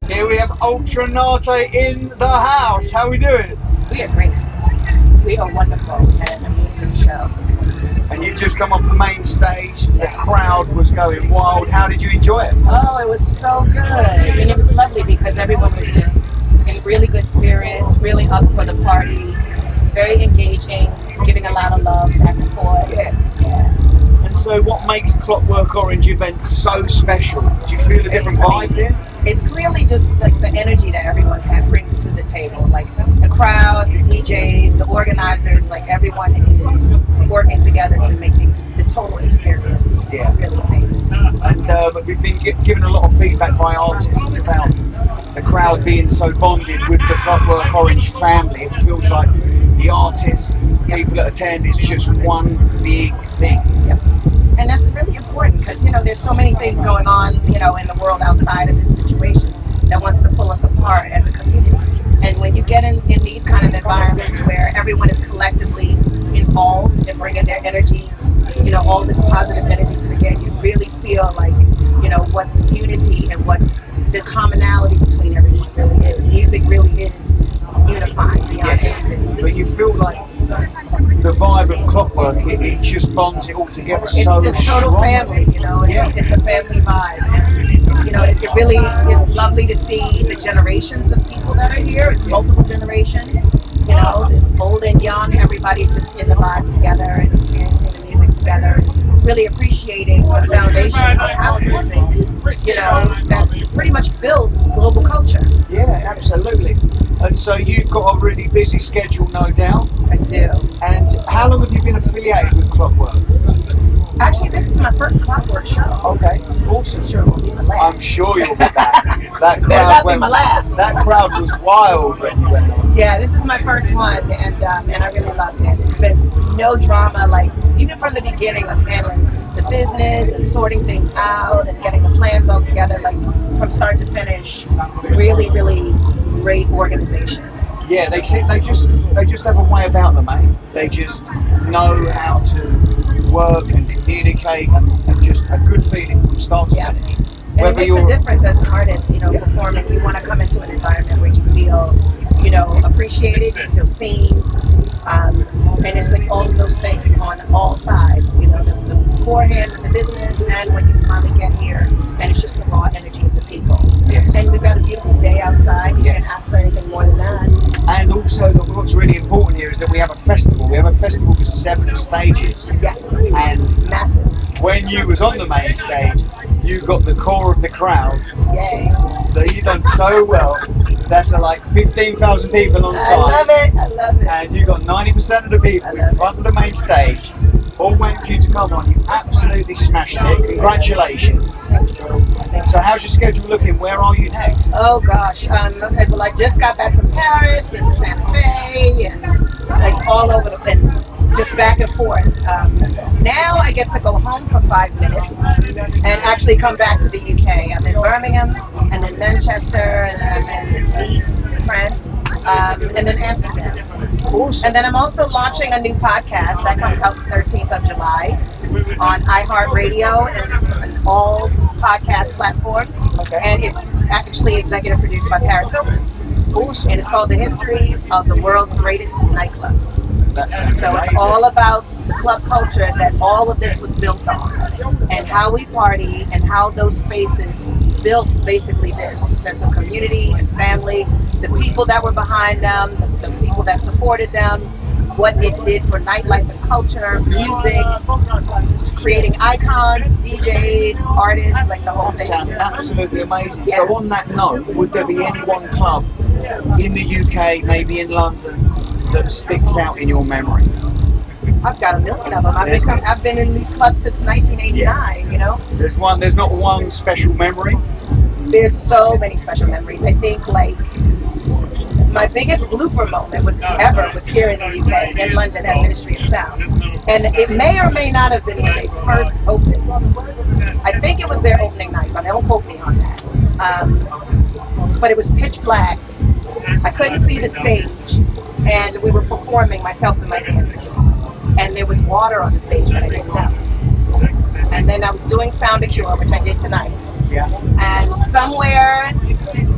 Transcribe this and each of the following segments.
Here we have Ultra Nate in the house. How are we doing? We are great. We are wonderful. We had an amazing show. And you've just come off the main stage. The crowd was going wild. How did you enjoy it? Oh, it was so good. And it was lovely because everyone was just in really good spirits, really up for the party, very engaging, giving a lot of love back and forth. Yeah. And so what makes Clockwork Orange event so special? Do you feel a different vibe here? It's clearly just like the energy that everyone brings to the table. Like the crowd, the DJs, the organizers, like everyone is working together to make the total experience really amazing. And we've been given a lot of feedback by artists about the crowd being so bonded with the Clockwork Orange family. It feels like the artists, people that attend, it's just one big thing. Yep. And that's really important because, there's so many things going on, in the world outside of this situation that wants to pull us apart as a community. And when you get in these kind of environments where everyone is collectively involved and bringing their energy, all this positive energy to the game, you really feel like, what unity and what the commonality between everyone really is. Music really is unifying beyond anything. But you feel like the vibe of Clockwork, it just bonds it all together. It's just total family, it's a family vibe. And, it really is lovely to see the generations of people that are here. It's multiple generations, old and young, everybody's just in the vibe together and experiencing the music together. Really appreciating the foundation of house music, that's pretty much built global culture. Yeah, absolutely. And so you've got a really busy schedule, no doubt. I do. And how long have you been affiliated with Clockwork? Actually, this is my first Clockwork show. Okay, awesome. I'm sure it will be my last. I'm sure you'll be back. That crowd was wild when you went on. Yeah, this is my first one, and I really loved it. It's been no drama, like even from the beginning of handling the business and sorting things out and getting the plans all together, like from start to finish. Really, really great organization. Yeah, they just have a way about them, eh? They just know how to work and communicate and just a good feeling from start to finish. And it makes a difference as an artist, performing. You want to come into an environment where you feel, appreciated, you feel seen, and it's like all of those things on all sides, the beforehand of the business and when you finally get here, and it's just the raw energy of the people. Yes. And we've got a beautiful day outside. You can't ask for anything more than that. And also, what's really important here is that we have a festival. We have a festival with 7 stages. Yeah. And massive. When you was on the main stage, you got the core of the crowd. Yay. So you done so well. That's like 15,000 people on site. I love it. And you got 90% of the people in front of the main stage. All waiting for you to come on. You absolutely smashed it. Congratulations. Thank you. So how's your schedule looking? Where are you next? Oh gosh, well, I just got back from Paris and Santa Fe and like all over just back and forth. Now I get to go home for 5 minutes and actually come back to the UK. I'm in Birmingham and then Manchester and then I'm in Nice, France, and then Amsterdam. Awesome. And then I'm also launching a new podcast that comes out the 13th of July on iHeartRadio and all podcast platforms. Okay. And it's actually executive produced by Paris Hilton. Awesome. And it's called The History of the World's Greatest Nightclubs. So it's all about the club culture that all of this was built on and how we party and how those spaces built basically this sense of community and family, the people that were behind them, the people that supported them, what it did for nightlife and culture, music, creating icons, DJs, artists, like the whole thing. Sounds absolutely amazing. Yeah. So on that note, would there be any one club in the UK, maybe in London, that sticks out in your memory? I've got a million of them. I've been in these clubs since 1989, There's not one special memory? There's so many special memories. I think like my biggest blooper moment was here in the UK, in London at Ministry of Sound. And it may or may not have been when they first opened. I think it was their opening night, but don't quote me on that. But it was pitch black. I couldn't see the stage. And we were performing, myself and my dancers. And there was water on the stage, but I didn't know. And then I was doing Found a Cure, which I did tonight. Yeah. And somewhere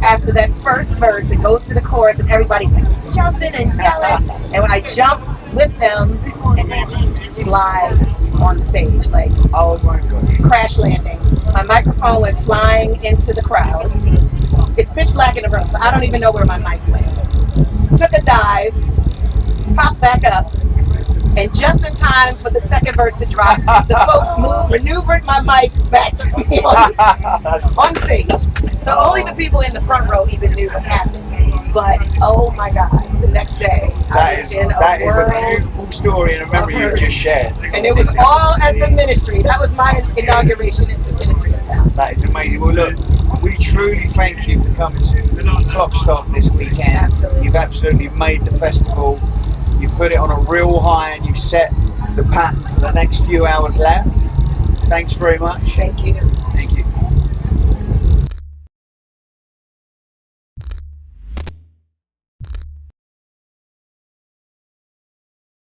after that first verse, it goes to the chorus, and everybody's like jumping and yelling. And when I jump with them and slide on the stage, like, Oh my God. crash landing. My microphone went flying into the crowd. It's pitch black in the room, so I don't even know where my mic went. Took a dive, popped back up, and just in time for the second verse to drop, the folks maneuvered my mic back to me on stage. So only the people in the front row even knew what happened. But oh my God, the next day That is a beautiful story and a memory you've just shared. And it was all at the ministry. That was my inauguration into Ministry of Sound. That is amazing. Well, look, we truly thank you for coming to Clockstock this weekend. Absolutely. You've absolutely made the festival. You put it on a real high and you've set the pattern for the next few hours left. Thanks very much. Thank you.